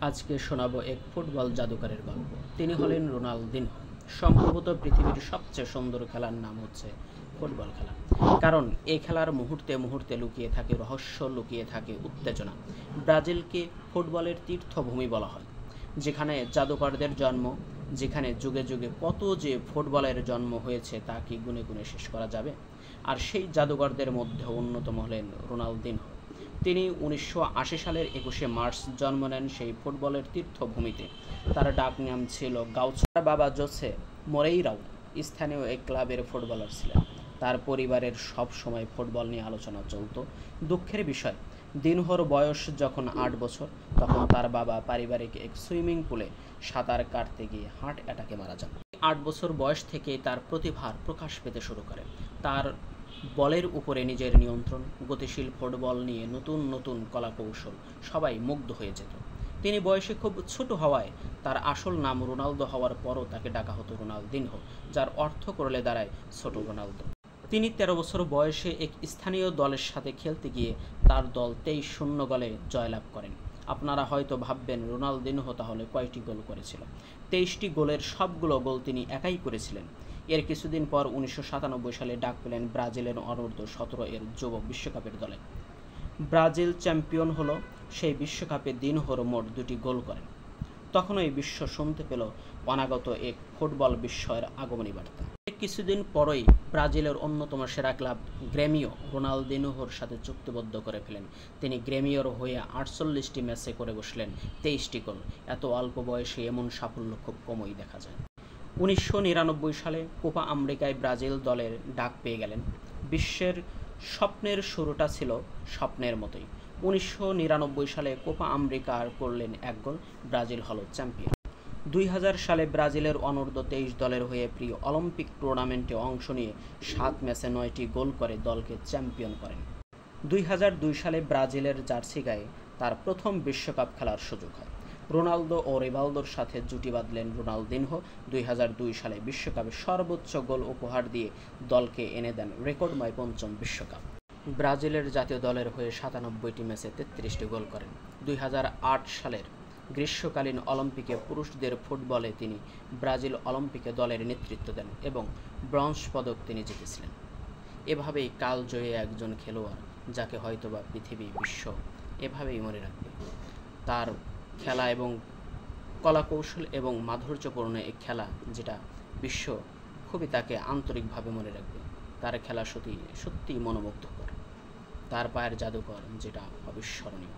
আজকে শোনাবো এক ফুটবল জাদুকরের গল্প। তিনি হলেন রোনালদিনহো। সম্ভবত পৃথিবীর সবচেয়ে সুন্দর খেলার নাম হচ্ছে ফুটবল খেলা, কারণ এই খেলার মুহূর্তে মুহূর্তে লুকিয়ে থাকে রহস্য, লুকিয়ে থাকে উত্তেজনা। ব্রাজিলকে ফুটবলের তীর্থভূমি বলা হয়, যেখানে জাদুকরদের জন্ম, যেখানে যুগে যুগে কত যে ফুটবলের জন্ম হয়েছে তা কি গুনে গুনে শেষ করা যাবে। আর সেই জাদুকরদের মধ্যে অন্যতম হলেন রোনালদিনহো। তিনি ১৯৮০ সালের ২১শে মার্চ জন্ম নেন সেই ফুটবলের তীর্থভূমিতে। তার ডাক নাম ছিল গাউচো। তার বাবা জোসে মোরেইরাও স্থানীয় এক ক্লাবের ফুটবলার ছিলেন। তার পরিবারের সব সময় ফুটবল নিয়ে আলোচনা চলত। দুঃখের বিষয়, দিনহোর বয়স যখন ৮ বছর, তখন তার বাবা পারিবারিক এক সুইমিং পুলে সাঁতার কাটতে গিয়ে হার্ট অ্যাটাকে মারা যান। ৮ বছর বয়স থেকেই তার প্রতিভার প্রকাশ পেতে শুরু করে। তার বলের উপরে নিজের নিয়ন্ত্রণ, গতিশীল ফুটবল নিয়ে নতুন নতুন কলাকৌশল, সবাই মুগ্ধ হয়ে যেত। তিনি বয়সে খুব ছোট হওয়ায় তার আসল নাম রোনালদো হওয়ার পরও তাকে ডাকা হতো রোনালদিনহো, যার অর্থ করলে দাঁড়ায় ছোট রোনালদো। তিনি ১৩ বছর বয়সে এক স্থানীয় দলের সাথে খেলতে গিয়ে তার দল ২৩-০ গোলে জয়লাভ করেন। আপনারা হয়তো ভাববেন, রোনালদিনহো তাহলে কয়টি গোল করেছিল? ২৩টি গোলের সবগুলো গোল তিনি একাই করেছিলেন। এর কিছুদিন পর ১৯৯৭ সালে ডাক পেলেন ব্রাজিলের অনূর্ধ্ব-১৭ এর যুব বিশ্বকাপের দলে। ব্রাজিল চ্যাম্পিয়ন হলো। সেই বিশ্বকাপে দিনহোর মোট ২টি গোল করেন। তখনই বিশ্ব শুনতে পেল অনাগত এক ফুটবল বিস্ময়ের আগমনী বার্তা। কিছুদিন পরই ব্রাজিলের অন্যতম সেরা ক্লাব গ্রেমিও রোনালদিনহোর সাথে চুক্তিবদ্ধ করে ফেলেন। তিনি গ্রেমিওর হয়ে ৪৮টি ম্যাচে করে বসলেন ২৩টি গোল। এত অল্প বয়সে এমন সাফল্য খুব কমই দেখা যায়। ১৯৯৯ সালে কোপা আমেরিকায় ব্রাজিল দলের ডাক পেয়ে গেলেন। বিশ্বের স্বপ্নের শুরুটা ছিল স্বপ্নের মতোই। ১৯৯৯ সালে কোপা আমেরিকার করলেন ১ গোল, ব্রাজিল হল চ্যাম্পিয়ন। ২০০০ সালে ব্রাজিলের অনূর্ধ্ব-২৩ দলের হয়ে প্রি অলিম্পিক টুর্নামেন্টে অংশ নিয়ে ৭ ম্যাচে ৯টি গোল করে দলকে চ্যাম্পিয়ন করেন। ২০০২ সালে ব্রাজিলের জার্সি গায়ে তার প্রথম বিশ্বকাপ খেলার সুযোগ হয়। রোনালদো ও রিভালদোর সাথে জুটি বাঁধলেন রোনালদিনহো। ২০০২ সালে বিশ্বকাপে সর্বোচ্চ গোল উপহার দিয়ে দলকে এনে দেন রেকর্ডময় পঞ্চম বিশ্বকাপ। ব্রাজিলের জাতীয় দলের হয়ে ৯৭টি ম্যাচে ৩৩টি গোল করেন। ২০০৮ সালের গ্রীষ্মকালীন অলিম্পিকে পুরুষদের ফুটবলে তিনি ব্রাজিল অলিম্পিকে দলের নেতৃত্ব দেন এবং ব্রোঞ্জ পদক তিনি জিতেছিলেন। এভাবেই কালজয়ী একজন খেলোয়াড়, যাকে হয়তোবা পৃথিবী, বিশ্ব এভাবেই মনে রাখবে। তার খেলা এবং কলাকৌশল এবং মাধুর্যপূর্ণ এক খেলা, যেটা বিশ্ব খুবই তাকে আন্তরিকভাবে মনে রাখবে। তার খেলা সত্যিই মনোমুগ্ধকর। তার পায়ের জাদুকর, যেটা অবিস্মরণীয়।